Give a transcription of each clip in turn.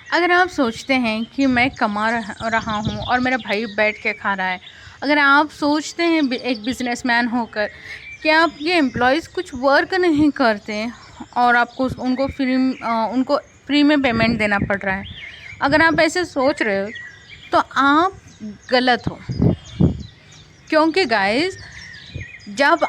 अगर आप सोचते हैं कि मैं कमा रहा हूँ और मेरा भाई बैठ के खा रहा है, अगर आप सोचते हैं एक बिजनेसमैन होकर कि आपके एम्प्लॉयज़ कुछ वर्क नहीं करते और आपको उनको फ्री में पेमेंट देना पड़ रहा है, अगर आप ऐसे सोच रहे हो तो आप गलत हो। क्योंकि गाइस, जब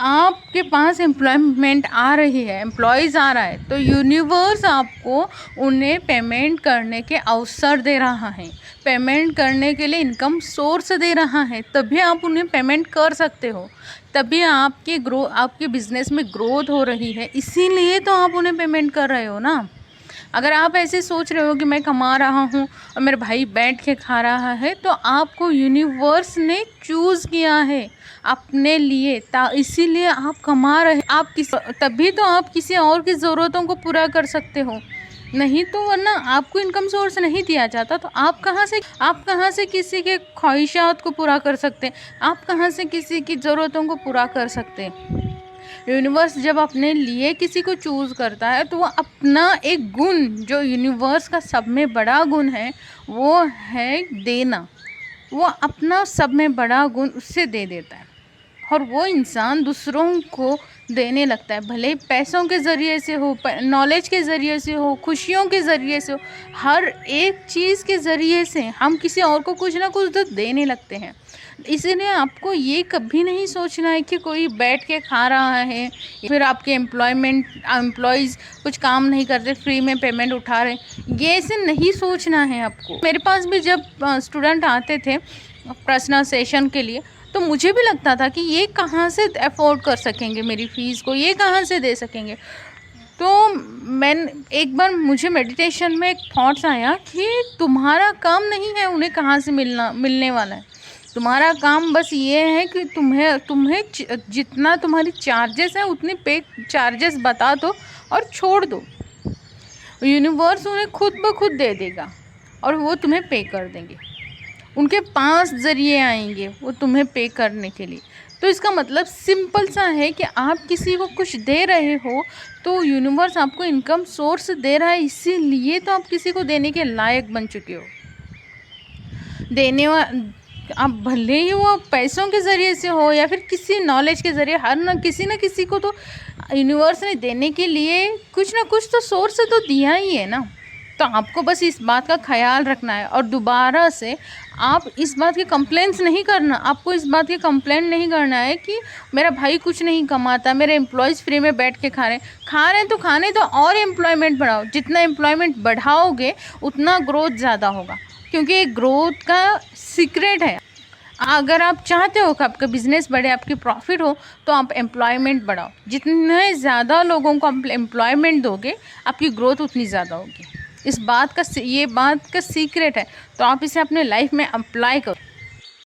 आपके पास एम्प्लॉयमेंट आ रही है, एम्प्लॉयज़ आ रहा है, तो यूनिवर्स आपको उन्हें पेमेंट करने के अवसर दे रहा है, पेमेंट करने के लिए इनकम सोर्स दे रहा है। तभी आप उन्हें पेमेंट कर सकते हो, तभी आपके बिजनेस में ग्रोथ हो रही है, इसीलिए तो आप उन्हें पेमेंट कर रहे हो ना। अगर आप ऐसे सोच रहे हो कि मैं कमा रहा हूँ और मेरा भाई बैठ के खा रहा है, तो आपको यूनिवर्स ने चूज़ किया है अपने लिए, इसीलिए आप कमा रहे। तभी तो आप किसी और की ज़रूरतों को पूरा कर सकते हो, नहीं तो वरना आपको इनकम सोर्स नहीं दिया जाता तो आप कहाँ से किसी के ख्वाहिशात को पूरा कर सकते, आप कहाँ से किसी की ज़रूरतों को पूरा कर सकते। यूनिवर्स जब अपने लिए किसी को चूज़ करता है तो वो अपना एक गुण, जो यूनिवर्स का सब में बड़ा गुण है, वो है देना। वो अपना सब में बड़ा गुण उससे दे देता है और वो इंसान दूसरों को देने लगता है, भले ही पैसों के ज़रिए से हो, नॉलेज के ज़रिए से हो, खुशियों के ज़रिए से हो, हर एक चीज़ के ज़रिए से हम किसी और को कुछ ना कुछ तो देने लगते हैं। इसीलिए आपको ये कभी नहीं सोचना है कि कोई बैठ के खा रहा है, फिर आपके एम्प्लॉयज़ कुछ काम नहीं करते, फ्री में पेमेंट उठा रहे, ये ऐसे नहीं सोचना है आपको। मेरे पास भी जब स्टूडेंट आते थे पर्सनल सेशन के लिए, तो मुझे भी लगता था कि ये कहाँ से अफोर्ड कर सकेंगे मेरी फ़ीस को, ये कहाँ से दे सकेंगे। तो एक बार मुझे मेडिटेशन में एक थॉट्स आया कि तुम्हारा काम नहीं है उन्हें कहाँ से मिलने वाला है, तुम्हारा काम बस ये है कि तुम्हें जितना तुम्हारी चार्जेस है उतने पे चार्जेस बता दो और छोड़ दो। यूनिवर्स उन्हें खुद ब खुद दे देगा और वो तुम्हें पे कर देंगे, उनके पास ज़रिए आएंगे वो तुम्हें पे करने के लिए। तो इसका मतलब सिंपल सा है कि आप किसी को कुछ दे रहे हो तो यूनिवर्स आपको इनकम सोर्स दे रहा है, इसीलिए तो आप किसी को देने के लायक बन चुके हो। आप भले ही वो पैसों के ज़रिए से हो या फिर किसी नॉलेज के ज़रिए, किसी न किसी को तो यूनिवर्स ने देने के लिए कुछ ना कुछ तो सोर्स तो दिया ही है ना। तो आपको बस इस बात का ख्याल रखना है और दोबारा से आप इस बात की कंप्लेंट्स नहीं करना। आपको इस बात की कंप्लेंट नहीं करना है कि मेरा भाई कुछ नहीं कमाता, मेरे एम्प्लॉयज़ फ्री में बैठ के खा रहे हैं तो खाने दो और एम्प्लॉयमेंट बढ़ाओ। जितना एम्प्लॉयमेंट बढ़ाओगे उतना ग्रोथ ज़्यादा होगा, क्योंकि ये ग्रोथ का सीक्रेट है। अगर आप चाहते हो कि आपका बिज़नेस बढ़े, आपकी प्रॉफिट हो, तो आप एम्प्लॉयमेंट बढ़ाओ। जितने ज़्यादा लोगों को आप एम्प्लॉयमेंट दोगे, आपकी ग्रोथ उतनी ज़्यादा होगी। ये बात का सीक्रेट है, तो आप इसे अपने लाइफ में अप्लाई करो।